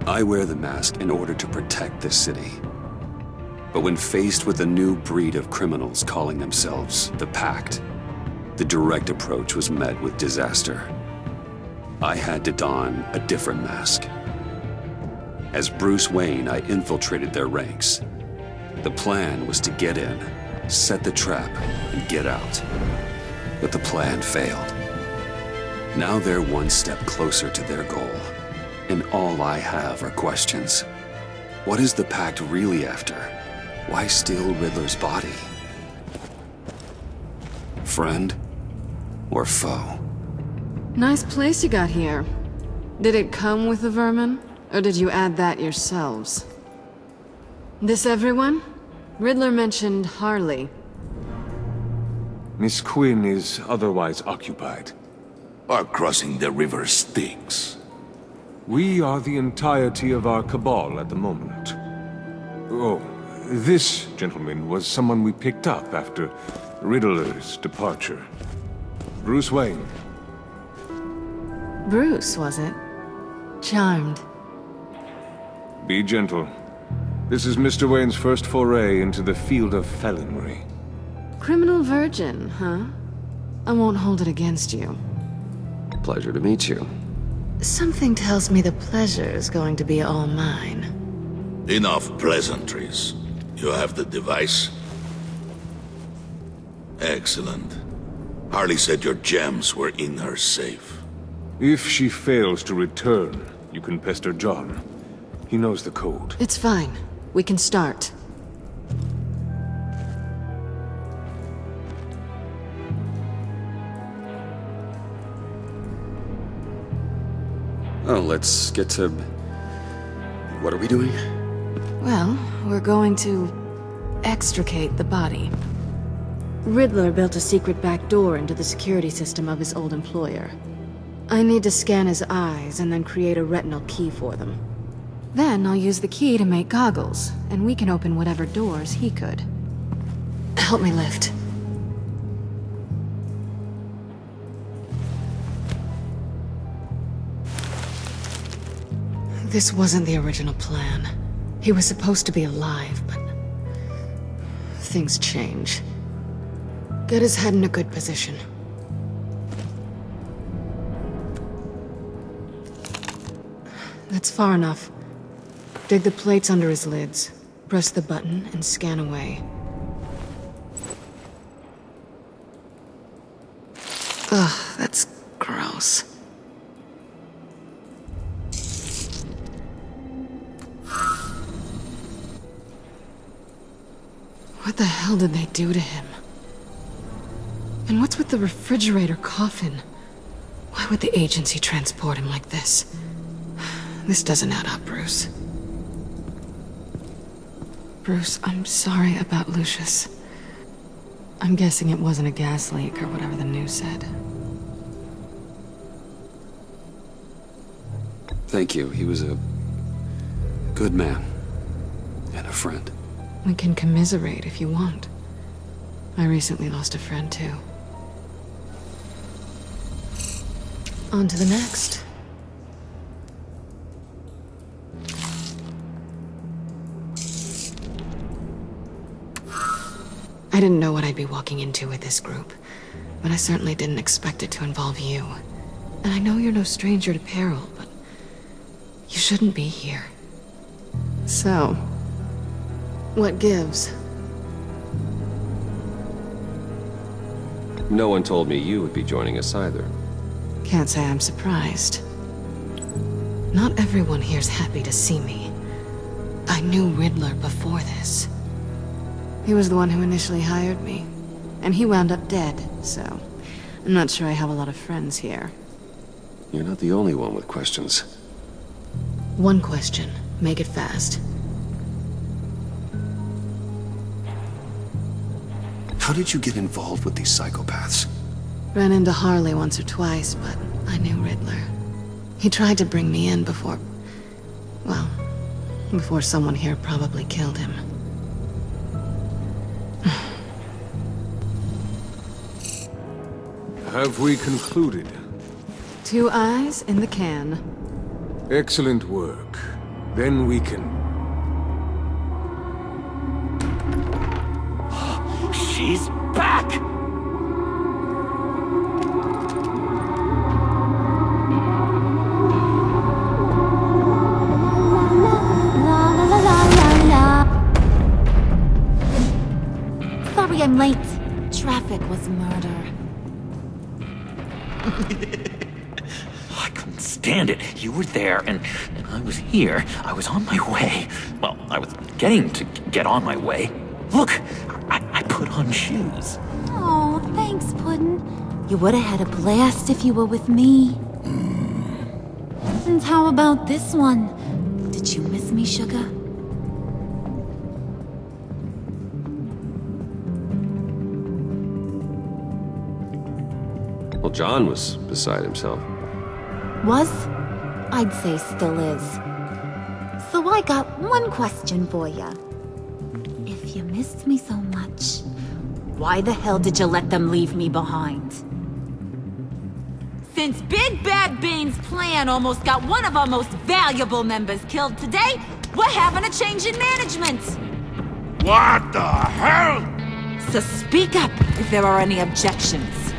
I wear the mask in order to protect this city. But when faced with a new breed of criminals calling themselves the Pact, the direct approach was met with disaster. I had to don a different mask. As Bruce Wayne, I infiltrated their ranks. The plan was to get in, set the trap, and get out. But the plan failed. Now they're one step closer to their goal, and all I have are questions. What is the Pact really after? Why steal Riddler's body? Friend or foe? Nice place you got here. Did it come with the vermin, or did you add that yourselves? This everyone? Riddler mentioned Harley. Miss Quinn is otherwise occupied. Are crossing the river Styx. We are the entirety of our cabal at the moment. Oh, this gentleman was someone we picked up after Riddler's departure. Bruce Wayne. Bruce, was it? Charmed. Be gentle. This is Mr. Wayne's first foray into the field of felonry. Criminal virgin, huh? I won't hold it against you. Pleasure to meet you. Something tells me the pleasure is going to be all mine. Enough pleasantries. You have the device? Excellent. Harley said your gems were in her safe. If she fails to return, you can pester John. He knows the code. It's fine. We can start. Oh, let's get to... What are we doing? Well, we're going to extricate the body. Riddler built a secret back door into the security system of his old employer. I need to scan his eyes and then create a retinal key for them. Then I'll use the key to make goggles, and we can open whatever doors he could. Help me lift. This wasn't the original plan. He was supposed to be alive, but... things change. Get his head in a good position. That's far enough. Dig the plates under his lids. Press the button and scan away. Ugh, that's gross. What the hell did they do to him? And what's with the refrigerator coffin? Why would the agency transport him like this? This doesn't add up, Bruce. Bruce, I'm sorry about Lucius. I'm guessing it wasn't a gas leak or whatever the news said. Thank you. He was a good man. And a friend. We can commiserate if you want. I recently lost a friend, too. On to the next. I didn't know what I'd be walking into with this group, but I certainly didn't expect it to involve you. And I know you're no stranger to peril, but you shouldn't be here. So, what gives? No one told me you would be joining us either. Can't say I'm surprised. Not everyone here's happy to see me. I knew Riddler before this. He was the one who initially hired me. And he wound up dead, so I'm not sure I have a lot of friends here. You're not the only one with questions. One question. Make it fast. How did you get involved with these psychopaths? Ran into Harley once or twice, but I knew Riddler. He tried to bring me in before... well, before someone here probably killed him. Have we concluded? 2 eyes in the can. Excellent work. Then we can... She's back! Sorry I'm late. Traffic was murder. I couldn't stand it. You were there, and I was here. I was on my way. Well, I was getting to get on my way. Look, I put on shoes. Oh, thanks, Puddin'. You would have had a blast if you were with me. And how about this one? Did you miss me, sugar? Well, John was beside himself. Was? I'd say still is. So I got one question for ya. If you missed me so much, why the hell did you let them leave me behind? Since Big Bad Bane's plan almost got one of our most valuable members killed today, we're having a change in management. What the hell? So speak up if there are any objections.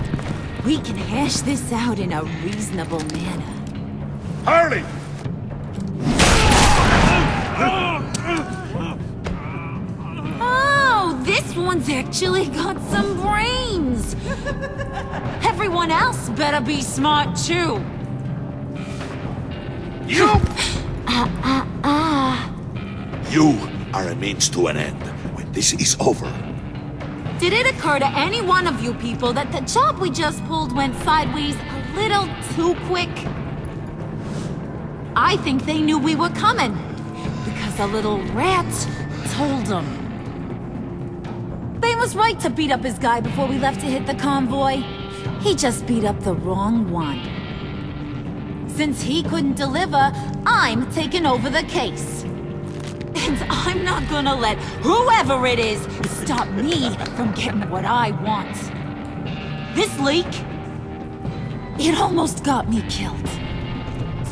We can hash this out in a reasonable manner. Harley! Oh, this one's actually got some brains! Everyone else better be smart too. You! You are a means to an end. When this is over, Did it occur to any one of you people that the job we just pulled went sideways a little too quick? I think they knew we were coming, because a little rat told them. Bane was right to beat up his guy before we left to hit the convoy. He just beat up the wrong one. Since he couldn't deliver, I'm taking over the case. And I'm not gonna let whoever it is stop me from getting what I want. This leak, it almost got me killed.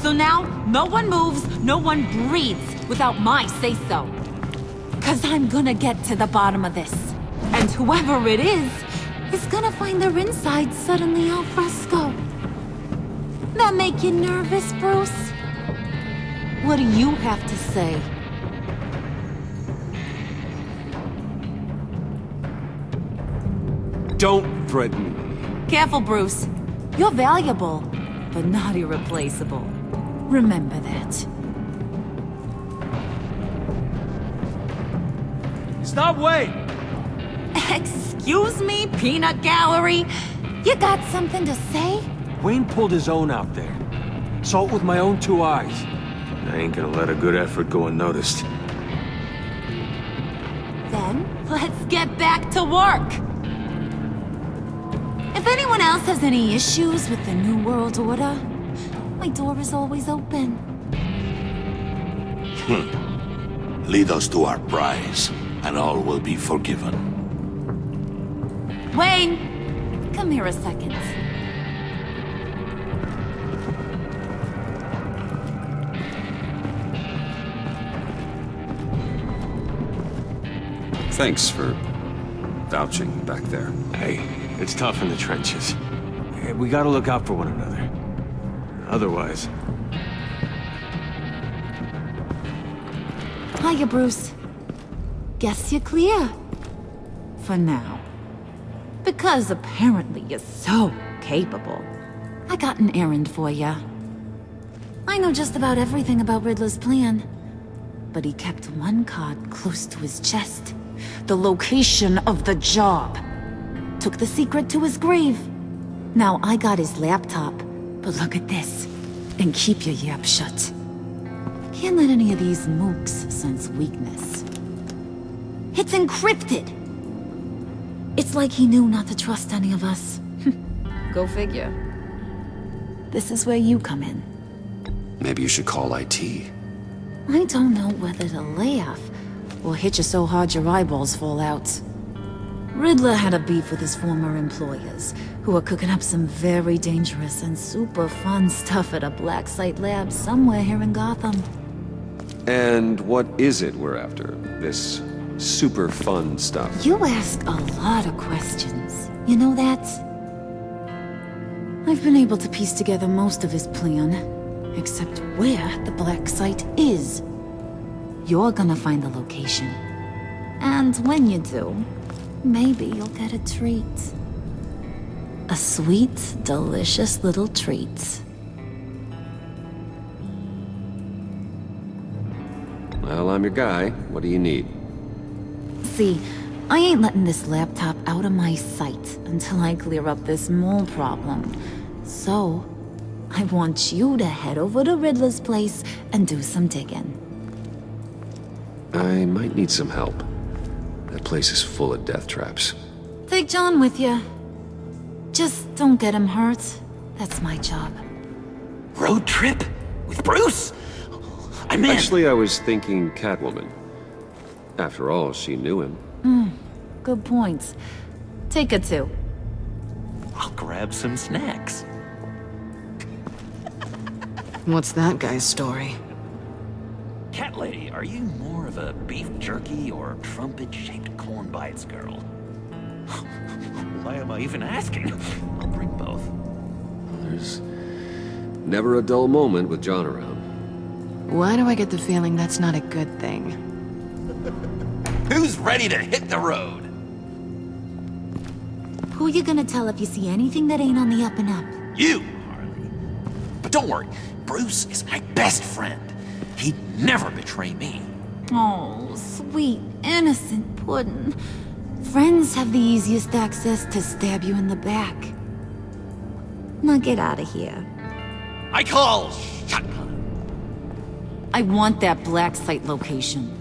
So now, no one moves, no one breathes without my say-so. 'Cause I'm gonna get to the bottom of this. And whoever it is gonna find their insides suddenly al fresco. That make you nervous, Bruce? What do you have to say? Don't threaten me. Careful, Bruce. You're valuable, but not irreplaceable. Remember that. Stop, wait! Excuse me, peanut gallery? You got something to say? Wayne pulled his own out there. Saw it with my own two eyes. I ain't gonna let a good effort go unnoticed. Then, let's get back to work. If anyone else has any issues with the New World Order, my door is always open. Lead us to our prize, and all will be forgiven. Wayne, come here a second. Thanks for vouching back there. Hey, it's tough in the trenches. We gotta look out for one another. Otherwise... Hiya, Bruce. Guess you're clear. For now. Because apparently you're so capable. I got an errand for ya. I know just about everything about Riddler's plan. But he kept one card close to his chest. The location of the job. Took the secret to his grave. Now I got his laptop. But look at this. And keep your yap shut. Can't let any of these mooks sense weakness. It's encrypted! It's like he knew not to trust any of us. Go figure. This is where you come in. Maybe you should call IT. I don't know whether to laugh or hit you so hard your eyeballs fall out. Riddler had a beef with his former employers, who were cooking up some very dangerous and super fun stuff at a black site lab somewhere here in Gotham. And what is it we're after? This super fun stuff? You ask a lot of questions. You know that? I've been able to piece together most of his plan, except where the black site is. You're gonna find the location. And when you do, maybe you'll get a treat. A sweet, delicious little treat. Well, I'm your guy. What do you need? See, I ain't letting this laptop out of my sight until I clear up this mole problem. So, I want you to head over to Riddler's place and do some digging. I might need some help. That place is full of death traps. Take John with you. Just don't get him hurt. That's my job. Road trip? With Bruce? I'm in. Actually, I was thinking Catwoman. After all, she knew him. Good points. Take her too. I'll grab some snacks. What's that guy's story? Cat lady, are you more of a beef jerky or trumpet-shaped corn bites girl? Why am I even asking? I'll bring both. There's never a dull moment with John around. Why do I get the feeling that's not a good thing? Who's ready to hit the road? Who you gonna tell if you see anything that ain't on the up and up? You, Harley. But don't worry, Bruce is my best friend. He'd never betray me. Oh, sweet, innocent puddin'. Friends have the easiest access to stab you in the back. Now get out of here. I call shotgun. I want that black site location.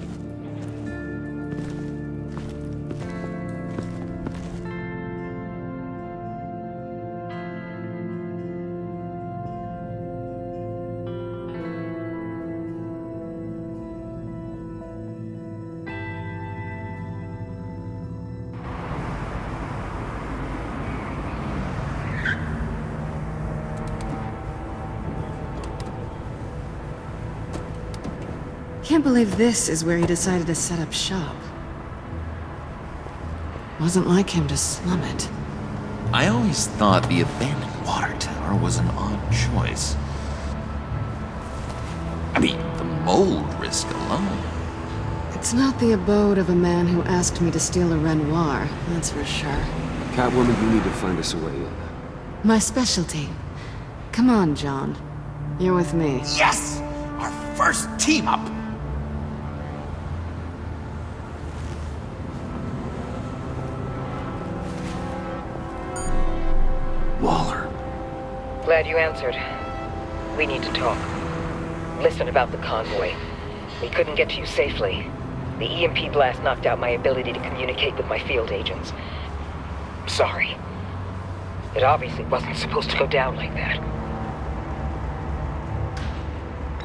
Can't believe this is where he decided to set up shop. Wasn't like him to slum it. I always thought the abandoned water tower was an odd choice. I mean, the mold risk alone. It's not the abode of a man who asked me to steal a Renoir, that's for sure. Catwoman, you need to find us a way in. My specialty. Come on, John. You're with me. Yes! Our first team up! Waller. Glad you answered. We need to talk. Listen about the convoy. We couldn't get to you safely. The EMP blast knocked out my ability to communicate with my field agents. Sorry. It obviously wasn't supposed to go down like that.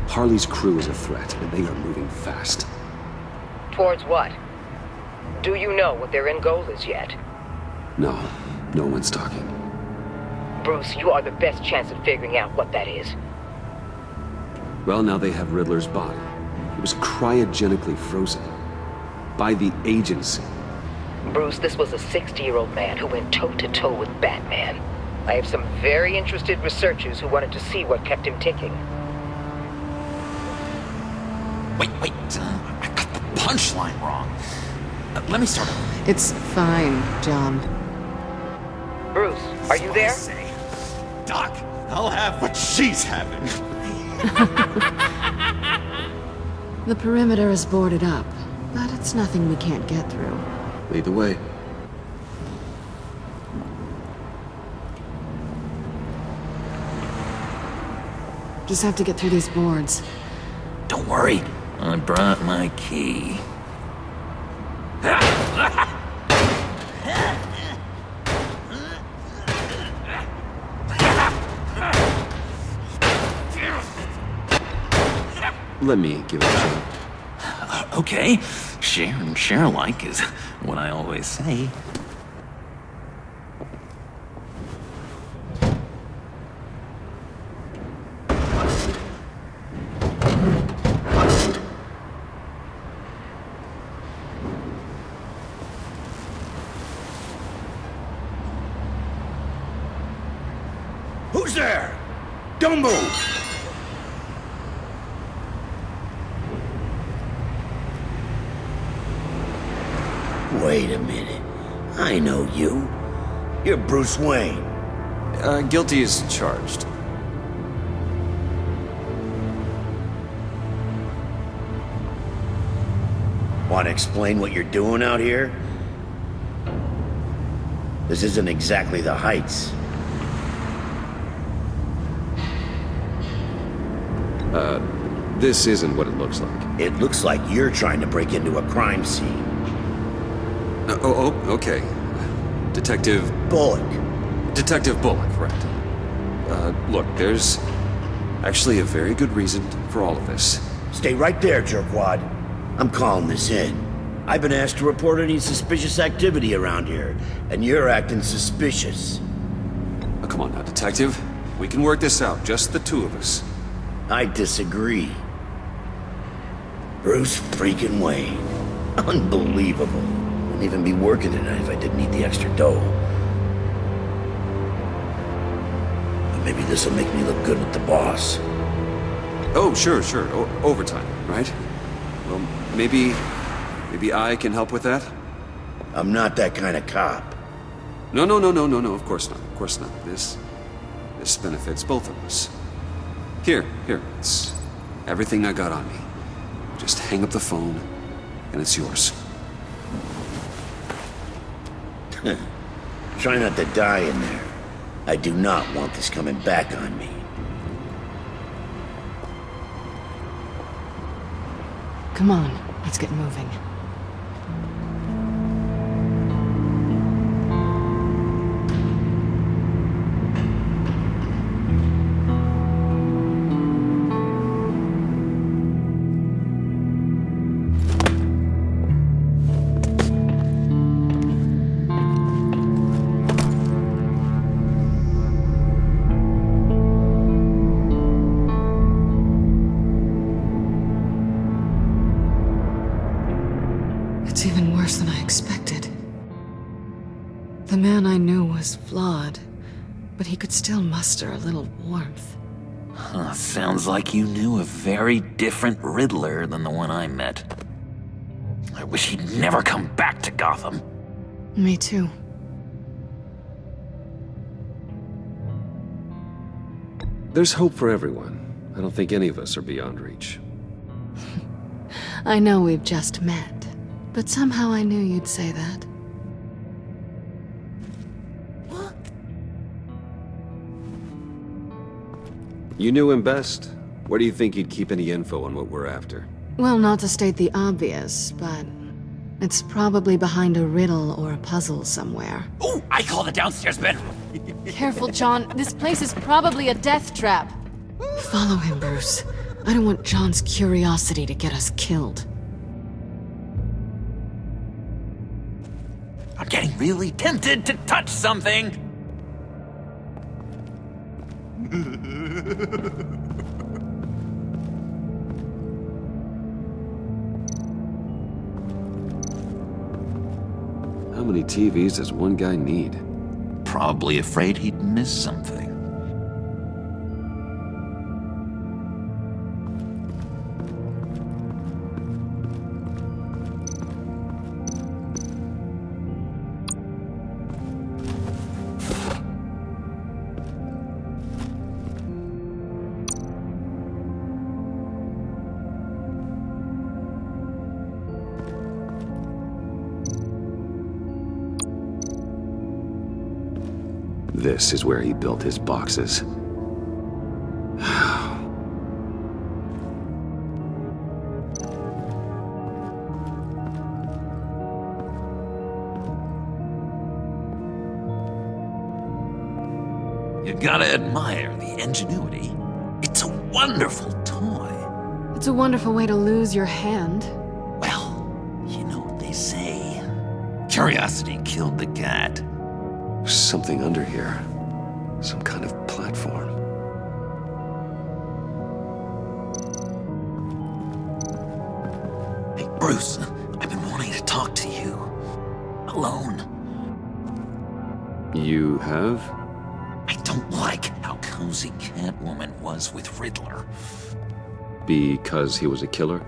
Harley's crew is a threat, and they are moving fast. Towards what? Do you know what their end goal is yet? No one's talking. Bruce, you are the best chance of figuring out what that is. Well, now they have Riddler's body. It was cryogenically frozen. By the agency. Bruce, this was a 60-year-old man who went toe-to-toe with Batman. I have some very interested researchers who wanted to see what kept him ticking. Wait, I got the punchline wrong. Let me start over. It's fine, John. Bruce, are you there? Say, Doc, I'll have what she's having. The perimeter is boarded up, but it's nothing we can't get through. Lead the way. Just have to get through these boards. Don't worry, I brought my key. Let me give it a shot. Okay, share and share alike is what I always say. Don't move! Wait a minute. I know you. You're Bruce Wayne. Guilty as charged. Want to explain what you're doing out here? This isn't exactly the Heights. This isn't what it looks like. It looks like you're trying to break into a crime scene. Okay. Detective Bullock. Detective Bullock, right. Look, there's actually a very good reason for all of this. Stay right there, jerkwad. I'm calling this in. I've been asked to report any suspicious activity around here, and you're acting suspicious. Oh, come on now, Detective. We can work this out, just the two of us. I disagree. Bruce freaking Wayne. Unbelievable. Wouldn't even be working tonight if I didn't need the extra dough. But maybe this'll make me look good with the boss. Oh, sure. Overtime, right? Well, maybe I can help with that? I'm not that kind of cop. No, of course not. This benefits both of us. Here, it's everything I got on me. Just hang up the phone, and it's yours. Try not to die in there. I do not want this coming back on me. Come on, let's get moving. It's even worse than I expected. The man I knew was flawed, but he could still muster a little warmth. Huh, sounds like you knew a very different Riddler than the one I met. I wish he'd never come back to Gotham. Me too. There's hope for everyone. I don't think any of us are beyond reach. I know we've just met, but somehow I knew you'd say that. You knew him best. Where do you think he'd keep any info on what we're after? Well, not to state the obvious, but it's probably behind a riddle or a puzzle somewhere. Oh, I call the downstairs bedroom. Careful, John. This place is probably a death trap. Follow him, Bruce. I don't want John's curiosity to get us killed. I'm getting really tempted to touch something. How many TVs does one guy need? Probably afraid he'd miss something. This is where he built his boxes. You gotta admire the ingenuity. It's a wonderful toy. It's a wonderful way to lose your hand. Well, you know what they say. Curiosity killed the cat. There's something under here. Some kind of platform. Hey, Bruce, I've been wanting to talk to you. Alone. You have? I don't like how cozy Catwoman was with Riddler. Because he was a killer?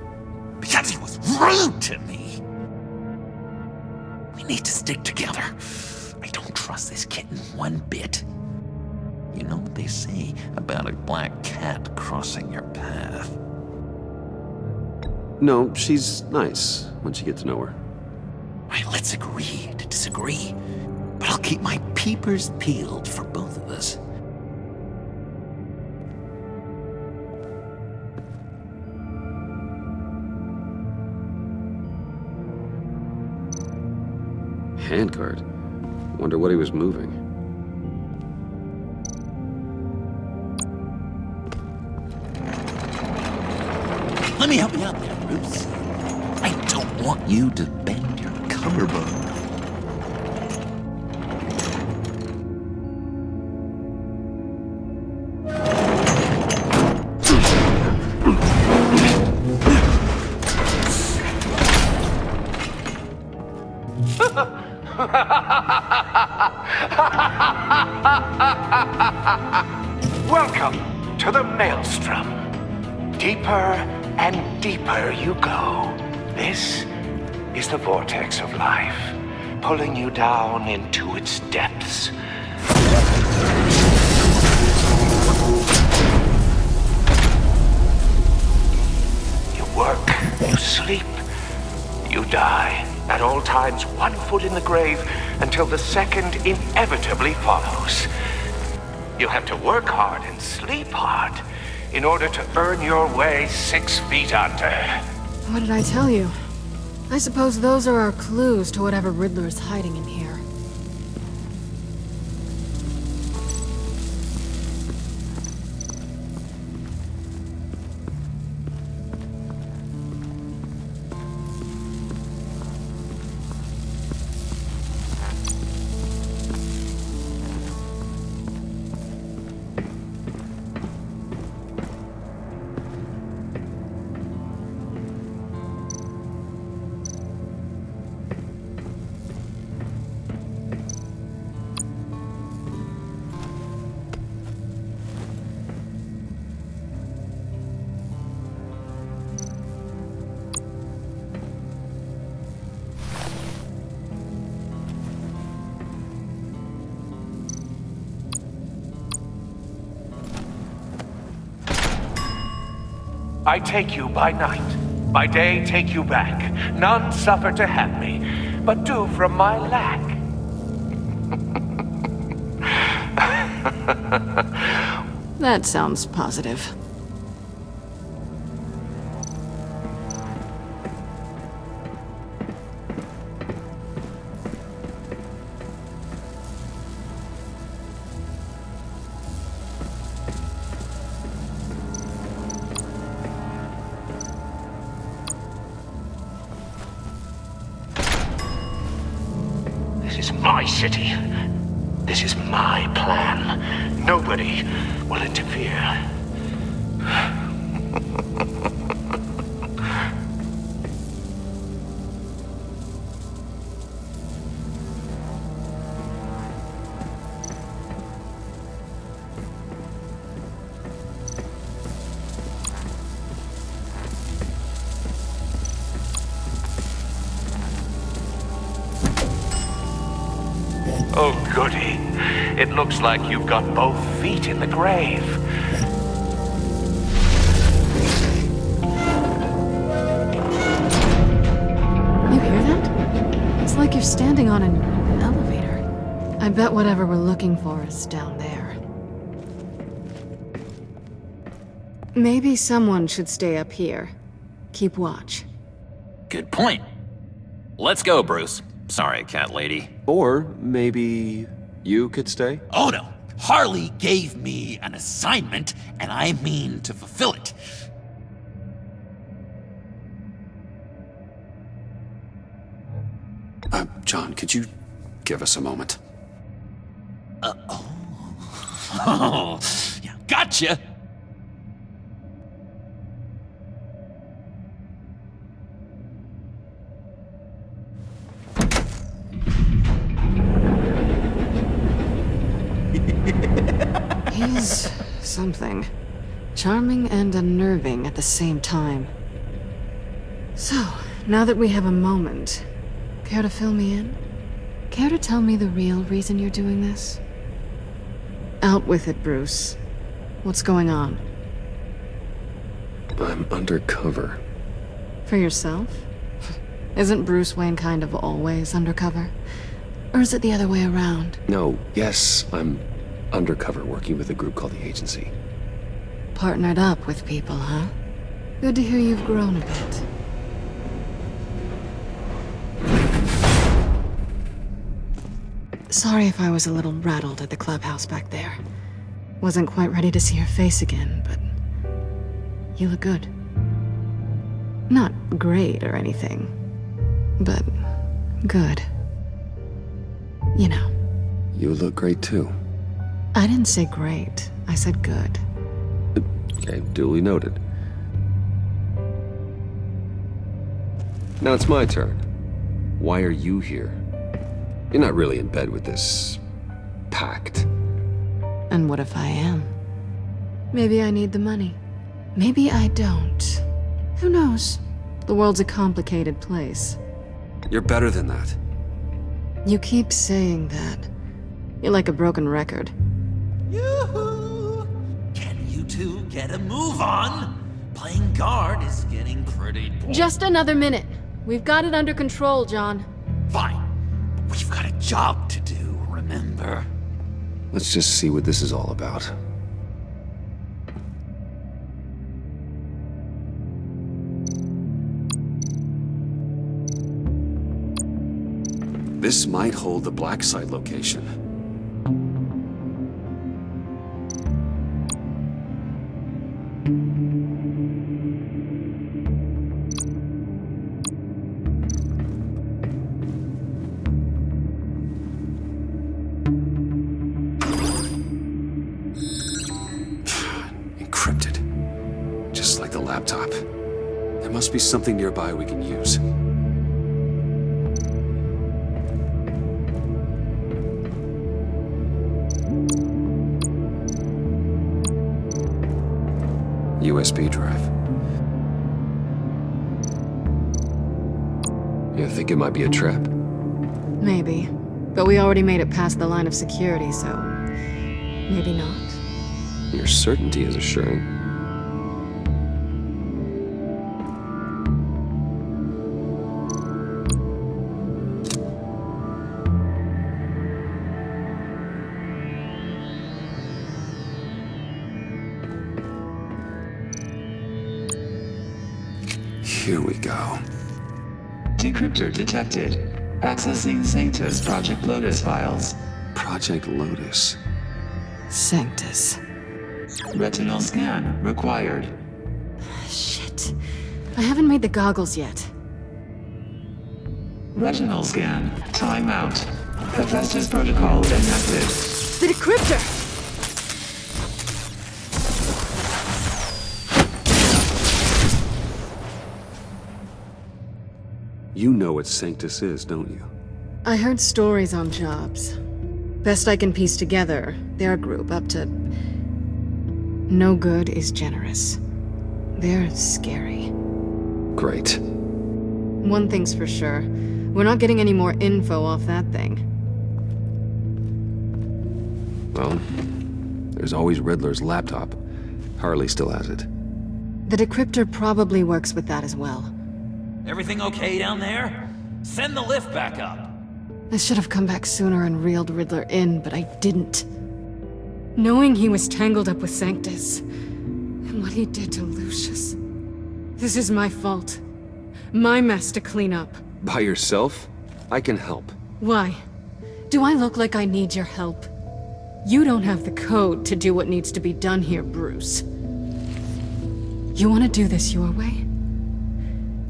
Because he was rude to me! We need to stick together. I don't trust this kitten one bit. You know what they say about a black cat crossing your path? No, she's nice once you get to know her. Right, let's agree to disagree. But I'll keep my peepers peeled for both of us. Handguard. Wonder what he was moving. Let me help you out there, Bruce. I don't want you to bend your collarbone. Welcome to the Maelstrom. Deeper and deeper you go. This is the vortex of life, pulling you down into its depths. You work, you sleep, you die. At all times, one foot in the grave until the second inevitably follows. You have to work hard and sleep hard in order to earn your way 6 feet under. What did I tell you? I suppose those are our clues to whatever Riddler is hiding in here. I take you by night, by day take you back. None suffer to have me, but do from my lack. That sounds positive. This is my city. This is my plan. Nobody will interfere. Oh, goody. It looks like you've got both feet in the grave. You hear that? It's like you're standing on an elevator. I bet whatever we're looking for is down there. Maybe someone should stay up here. Keep watch. Good point. Let's go, Bruce. Sorry, cat lady. Or maybe you could stay? Oh no! Harley gave me an assignment, and I mean to fulfill it. John, could you give us a moment? Oh, yeah, gotcha! He's something. Charming and unnerving at the same time. So, now that we have a moment, care to fill me in? Care to tell me the real reason you're doing this? Out with it, Bruce. What's going on? I'm undercover. For yourself? Isn't Bruce Wayne kind of always undercover? Or is it the other way around? No, yes, I'm undercover working with a group called the Agency. Partnered up with people, huh? Good to hear you've grown a bit. Sorry if I was a little rattled at the clubhouse back there. Wasn't quite ready to see your face again, but you look good. Not great or anything, but good. You know. You look great too. I didn't say great. I said good. Okay, duly noted. Now it's my turn. Why are you here? You're not really in bed with this pact. And what if I am? Maybe I need the money. Maybe I don't. Who knows? The world's a complicated place. You're better than that. You keep saying that. You're like a broken record. Yoo-hoo! Can you two get a move on? Playing guard is getting pretty boring. Just another minute. We've got it under control, John. Fine. But we've got a job to do, remember? Let's just see what this is all about. This might hold the black site location. Encrypted. Just like the laptop. There must be something nearby we can use. USB drive. You think it might be a trap? Maybe. But we already made it past the line of security, so... maybe not. Your certainty is assuring. Here we go. Decryptor detected. Accessing Sanctus Project Lotus files. Project Lotus. Sanctus. Retinal scan required. Shit. I haven't made the goggles yet. Retinal scan. Timeout. Hephaestus protocol enacted. The decryptor! You know what Sanctus is, don't you? I heard stories on jobs. Best I can piece together, they're a group up to... no good is generous. They're scary. Great. One thing's for sure. We're not getting any more info off that thing. Well, there's always Riddler's laptop. Harley still has it. The decryptor probably works with that as well. Everything okay down there? Send the lift back up. I should have come back sooner and reeled Riddler in, but I didn't. Knowing he was tangled up with Sanctus, and what he did to Lucius. This is my fault. My mess to clean up. By yourself? I can help. Why? Do I look like I need your help? You don't have the code to do what needs to be done here, Bruce. You want to do this your way?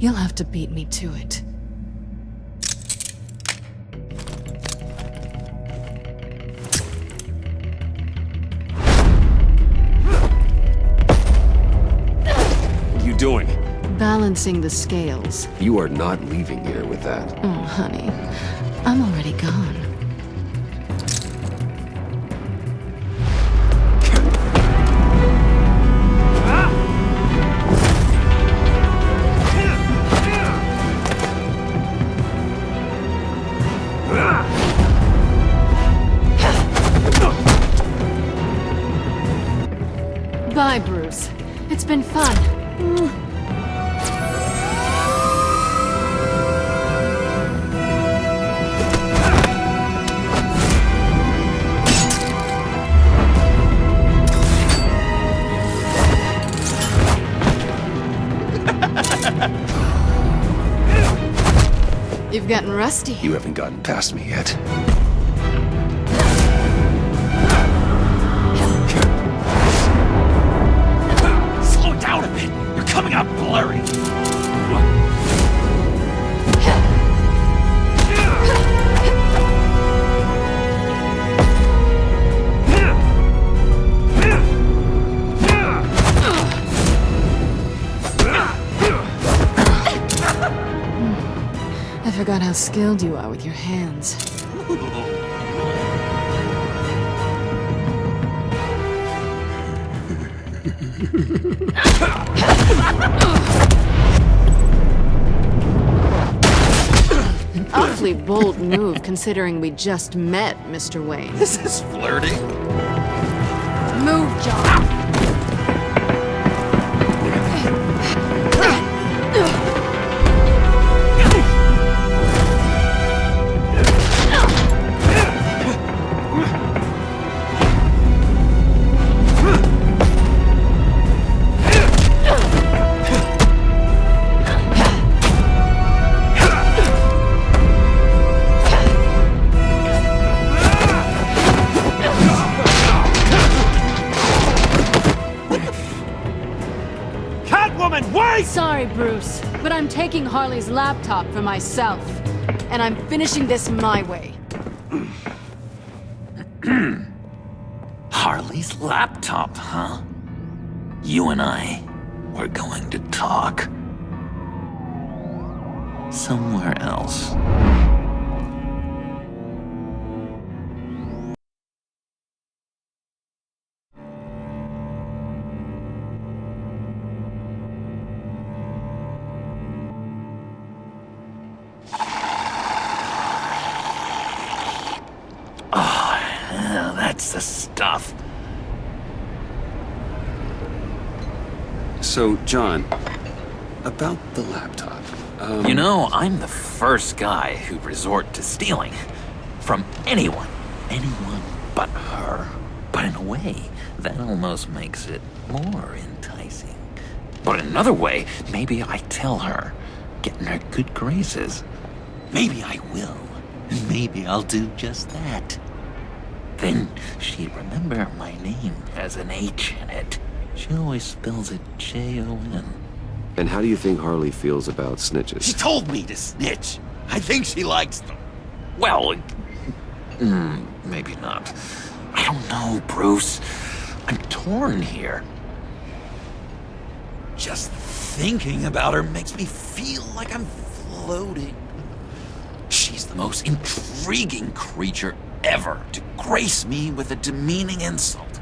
You'll have to beat me to it. What are you doing? Balancing the scales. You are not leaving here with that. Oh, honey. I'm already gone. It's been fun. You've gotten rusty. You haven't gotten past me yet. Slow down a bit. You're coming out blurry. I forgot how skilled you are with your hands. Awfully bold move, considering we just met, Mr. Wayne. This is flirting. Move, John. Sorry, Bruce, but I'm taking Harley's laptop for myself. And I'm finishing this my way. Harley's laptop, huh? You and I, we're going to talk. Somewhere else. That's the stuff. So, John, about the laptop. You know, I'm the first guy who'd resort to stealing. From anyone. Anyone but her. But in a way, that almost makes it more enticing. But in another way, maybe I tell her, get in her good graces. Maybe I will. And maybe I'll do just that. Then she'd remember my name has an H in it. She always spells it J-O-N. And how do you think Harley feels about snitches? She told me to snitch. I think she likes them. Well, maybe not. I don't know, Bruce. I'm torn here. Just thinking about her makes me feel like I'm floating. She's the most intriguing creature ever to grace me with a demeaning insult.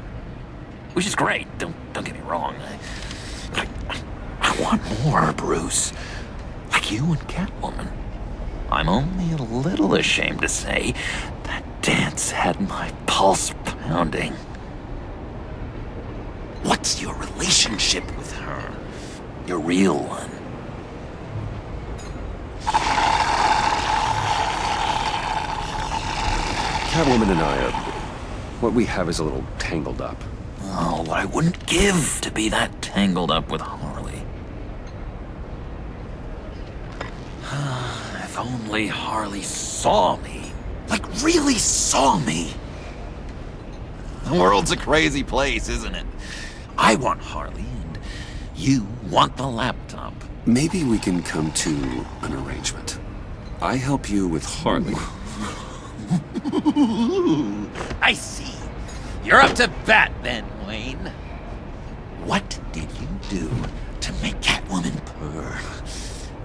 Which is great, don't get me wrong. I want more, Bruce. Like you and Catwoman. I'm only a little ashamed to say that dance had my pulse pounding. What's your relationship with her? Your real one? Catwoman and I are... what we have is a little tangled up. Oh, what I wouldn't give to be that tangled up with Harley. If only Harley saw me. Like, really saw me. The world's a crazy place, isn't it? I want Harley, and you want the laptop. Maybe we can come to an arrangement. I help you with Harley. I see. You're up to bat then, Wayne. What did you do to make Catwoman purr?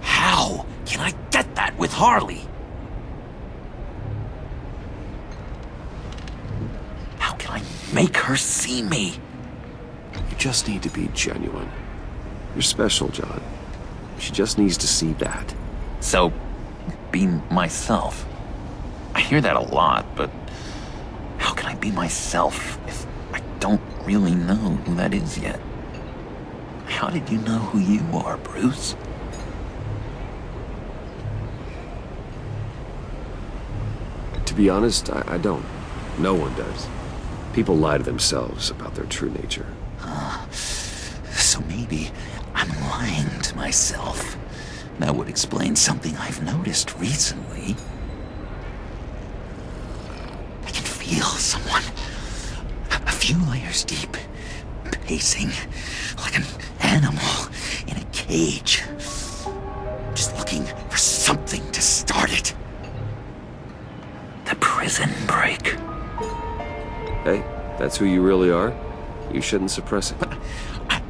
How can I get that with Harley? How can I make her see me? You just need to be genuine. You're special, John. She just needs to see that. So, be myself. I hear that a lot, but how can I be myself if I don't really know who that is yet? How did you know who you are, Bruce? To be honest, I don't. No one does. People lie to themselves about their true nature. So maybe I'm lying to myself. That would explain something I've noticed recently. I can feel someone a few layers deep, pacing like an animal in a cage. Just looking for something to start it. The prison break. Hey, that's who you really are. You shouldn't suppress it. But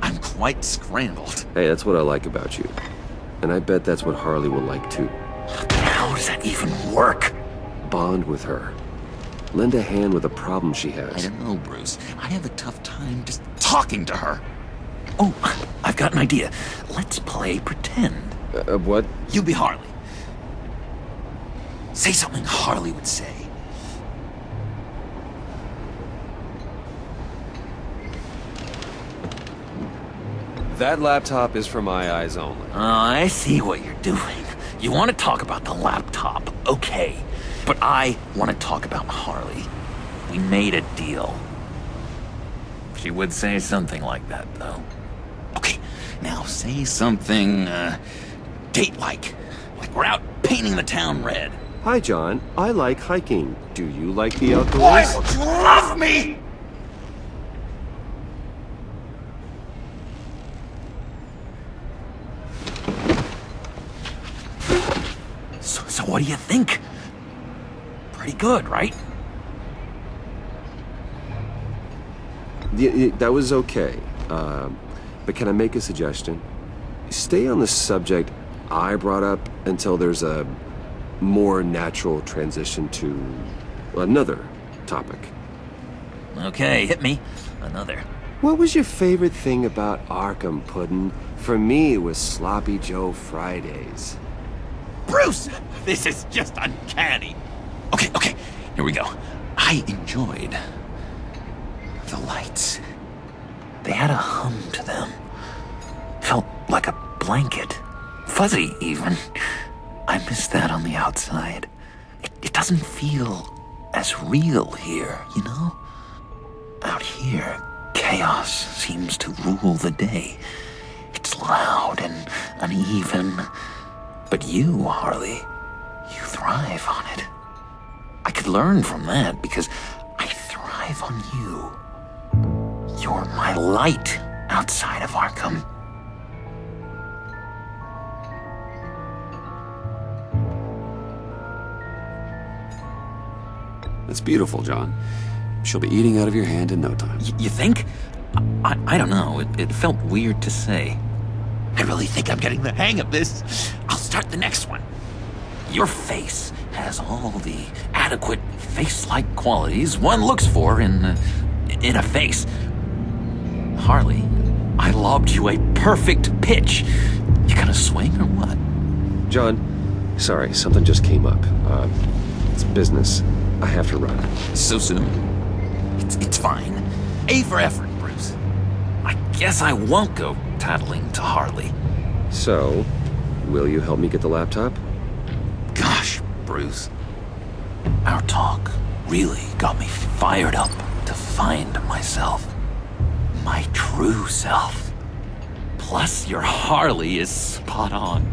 I'm quite scrambled. Hey, that's what I like about you. And I bet that's what Harley will like too. How does that even work? Bond with her. Lend a hand with a problem she has. I don't know, Bruce. I have a tough time just talking to her. Oh, I've got an idea. Let's play pretend. What? You be Harley. Say something Harley would say. That laptop is for my eyes only. I see what you're doing. You want to talk about the laptop, okay. But I want to talk about Harley. We made a deal. She would say something like that, though. Okay, now say something, date-like. Like we're out painting the town red. Hi, John. I like hiking. Do you like the outdoors? Why don't you love me? So what do you think? Pretty good, right? Yeah, that was okay. But can I make a suggestion? Stay on the subject I brought up until there's a more natural transition to another topic. Okay, hit me. Another. What was your favorite thing about Arkham, Puddin'? For me, it was Sloppy Joe Fridays. Bruce! This is just uncanny. Okay, here we go. I enjoyed the lights. They had a hum to them. Felt like a blanket. Fuzzy, even. I miss that on the outside. It doesn't feel as real here, you know? Out here, chaos seems to rule the day. It's loud and uneven. But you, Harley, you thrive on it. I could learn from that because I thrive on you. You're my light outside of Arkham. That's beautiful, John. She'll be eating out of your hand in no time. You think? I don't know. It felt weird to say. I really think I'm getting the hang of this. I'll start the next one. Your face has all the adequate face-like qualities one looks for in a face. Harley, I lobbed you a perfect pitch. You gonna swing or what? John, sorry, something just came up. It's business. I have to run. So soon? It's fine. A for effort, Bruce. I guess I won't go tattling to Harley. So, will you help me get the laptop? Gosh, Bruce. Our talk really got me fired up to find myself. My true self. Plus, your Harley is spot on.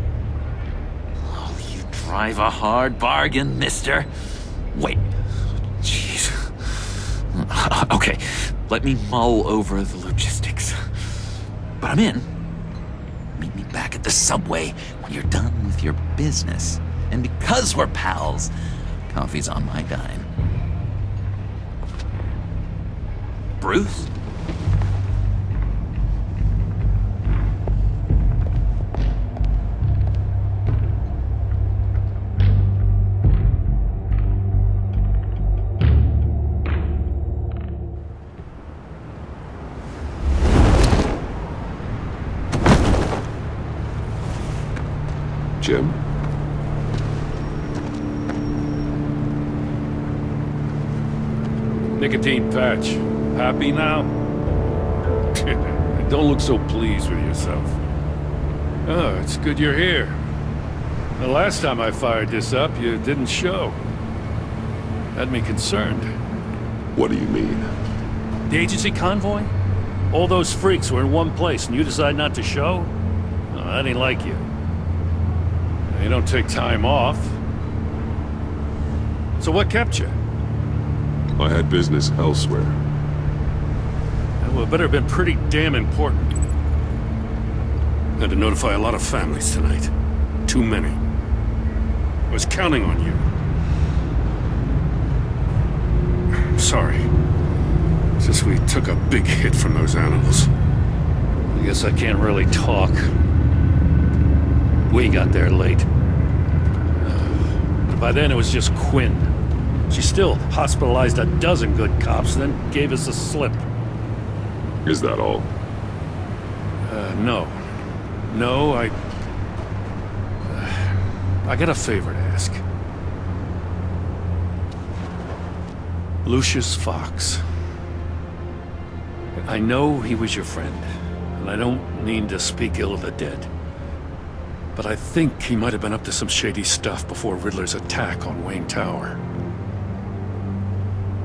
Oh, you drive a hard bargain, mister. Wait. Jeez. Okay, let me mull over the logistics. But I'm in. Meet me back at the subway when you're done with your business. And because we're pals, coffee's on my dime. Bruce? Jim? Nicotine patch. Happy now? don't look so pleased with yourself. Oh, it's good you're here. The last time I fired this up, you didn't show. Had me concerned. What do you mean? The agency convoy? All those freaks were in one place and you decide not to show? Oh, that ain't like you. You don't take time off. So what kept you? I had business elsewhere. Well, it better have been pretty damn important. Had to notify a lot of families tonight. Too many. I was counting on you. Sorry. It's just we took a big hit from those animals. I guess I can't really talk. We got there late. By then it was just Quinn. She still hospitalized a dozen good cops, then gave us a slip. Is that all? No. No, I got a favor to ask. Lucius Fox. I know he was your friend, and I don't mean to speak ill of the dead. But I think he might have been up to some shady stuff before Riddler's attack on Wayne Tower.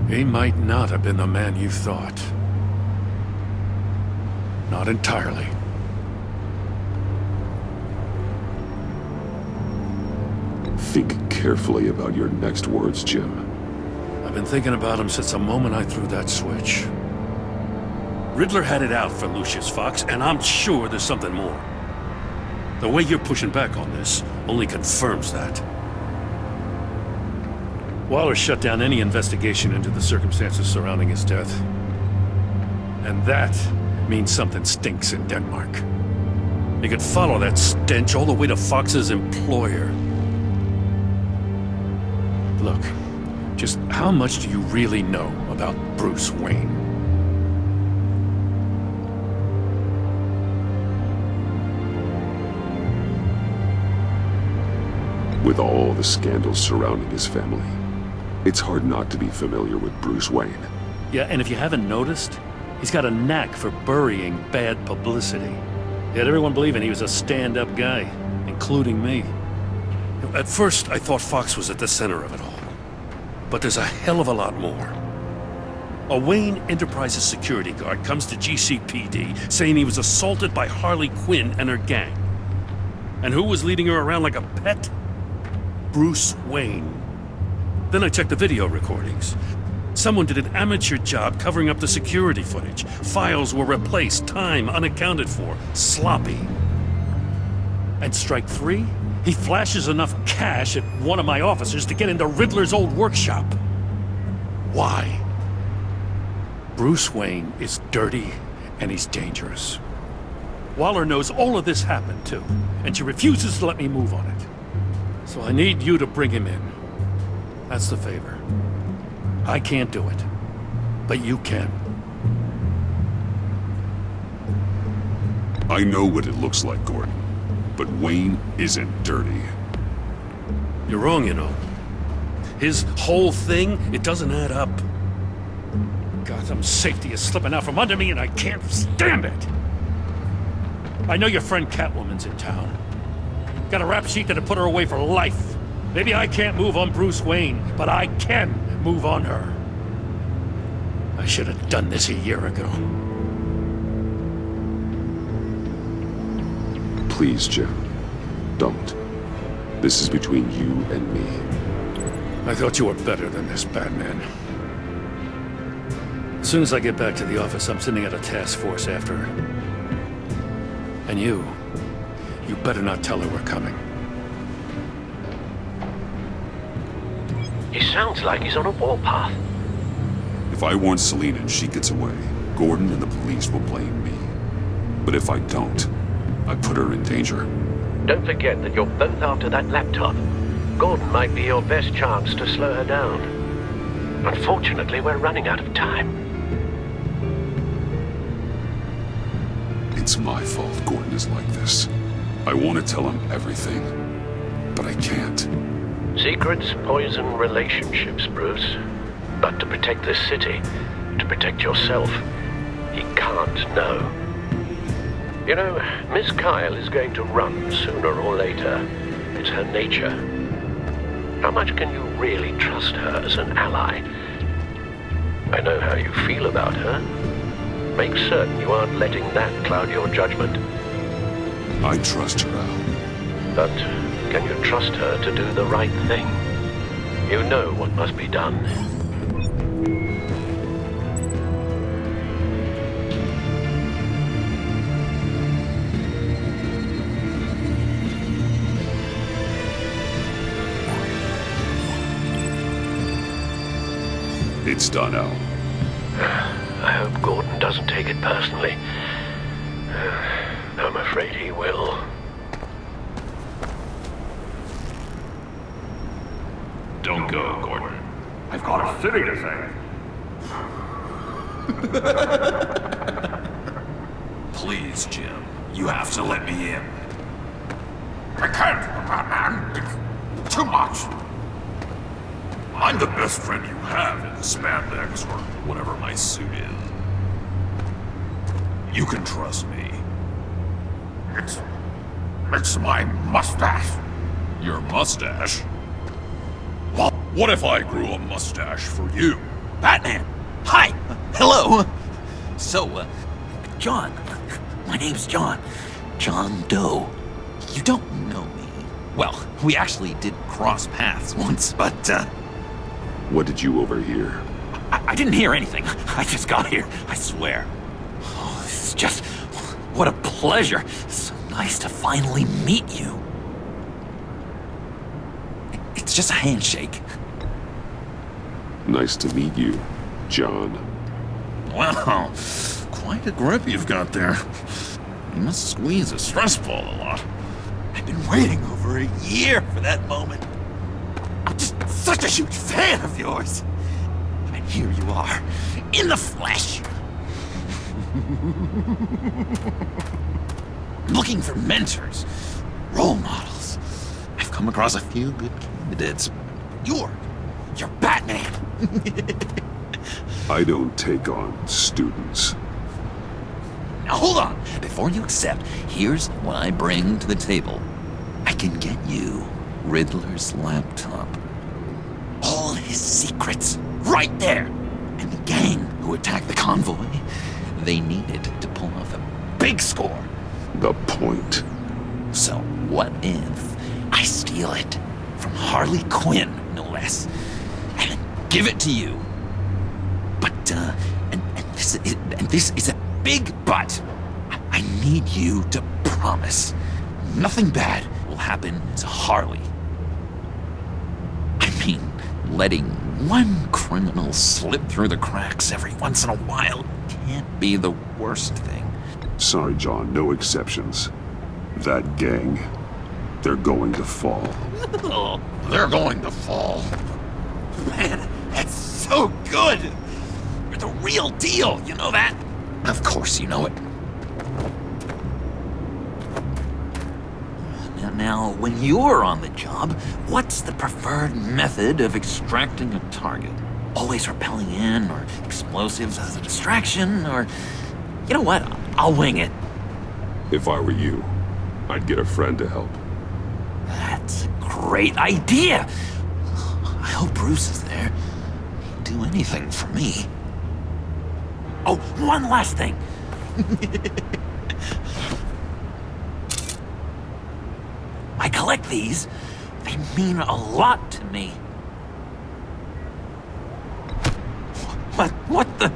He might not have been the man you thought. Not entirely. Think carefully about your next words, Jim. I've been thinking about him since the moment I threw that switch. Riddler had it out for Lucius Fox, and I'm sure there's something more. The way you're pushing back on this only confirms that. Waller shut down any investigation into the circumstances surrounding his death. And that means something stinks in Denmark. You could follow that stench all the way to Fox's employer. Look, just how much do you really know about Bruce Wayne? With all the scandals surrounding his family, it's hard not to be familiar with Bruce Wayne. Yeah, and if you haven't noticed, he's got a knack for burying bad publicity. He had everyone believing he was a stand-up guy, including me. At first, I thought Fox was at the center of it all. But there's a hell of a lot more. A Wayne Enterprises security guard comes to GCPD saying he was assaulted by Harley Quinn and her gang. And who was leading her around like a pet? Bruce Wayne. Then I checked the video recordings. Someone did an amateur job covering up the security footage. Files were replaced, time unaccounted for, sloppy. And strike three? He flashes enough cash at one of my officers to get into Riddler's old workshop. Why? Bruce Wayne is dirty and he's dangerous. Waller knows all of this happened too, and she refuses to let me move on it. So I need you to bring him in. That's the favor. I can't do it, but you can. I know what it looks like, Gordon, but Wayne isn't dirty. You're wrong, you know. His whole thing, it doesn't add up. Gotham's safety is slipping out from under me and I can't stand it. I know your friend Catwoman's in town. Got a rap sheet that'll put her away for life. Maybe I can't move on Bruce Wayne, but I can move on her. I should have done this a year ago. Please, Jim, don't. This is between you and me. I thought you were better than this, Batman. As soon as I get back to the office, I'm sending out a task force after her. And you better not tell her we're coming. He sounds like he's on a warpath. If I warn Selina and she gets away, Gordon and the police will blame me. But if I don't, I put her in danger. Don't forget that you're both after that laptop. Gordon might be your best chance to slow her down. Unfortunately, we're running out of time. It's my fault Gordon is like this. I want to tell him everything, but I can't. Secrets poison relationships, Bruce. But to protect this city, to protect yourself, he can't know. You know, Miss Kyle is going to run sooner or later. It's her nature. How much can you really trust her as an ally? I know how you feel about her. Make certain you aren't letting that cloud your judgment. I trust her, Al. But can you trust her to do the right thing? You know what must be done. It's done, Al. I hope Gordon doesn't take it personally. I'm afraid he will. Don't go, Gordon. I've got a city to save. Please, Jim. You have to let me in. I can't, Batman. It's too much. I'm the best friend you have in the spandex or whatever my suit is. You can trust me. It's my mustache. Your mustache? Well, what if I grew a mustache for you? Batman! Hi! Hello! So, John. My name's John. John Doe. You don't know me. Well, we actually did cross paths once, but, What did you overhear? I didn't hear anything. I just got here, I swear. Oh, this is just... What a pleasure. So nice to finally meet you. It's just a handshake. Nice to meet you, John. Wow, quite a grip you've got there. You must squeeze a stress ball a lot. I've been waiting over a year for that moment. I'm just such a huge fan of yours. And here you are, in the flesh. Looking for mentors, role models. I've come across a few good candidates. You're Batman. I don't take on students. Now hold on. Before you accept, here's what I bring to the table. I can get you Riddler's laptop. All his secrets, right there. And the gang who attacked the convoy, they needed to pull off a big score. The point. So what if I steal it from Harley Quinn, no less, and then give it to you? But, and this is a big but. I need you to promise nothing bad will happen to Harley. I mean, letting one criminal slip through the cracks every once in a while can't be the worst thing. Sorry, John, no exceptions. That gang, they're going to fall. Oh, they're going to fall. Man, that's so good! You're the real deal, you know that? Of course you know it. Now, when you're on the job, what's the preferred method of extracting a target? Always rappelling in, or explosives as a distraction, or... You know what? I'll wing it. If I were you, I'd get a friend to help. That's a great idea! I hope Bruce is there. He'd do anything for me. Oh, one last thing. I collect these. They mean a lot to me. What the?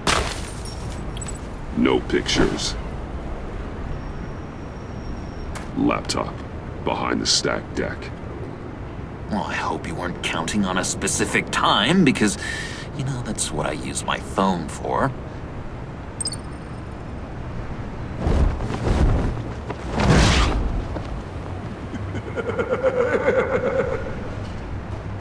No pictures. Laptop behind the stacked deck. Well, I hope you weren't counting on a specific time, because, you know, that's what I use my phone for.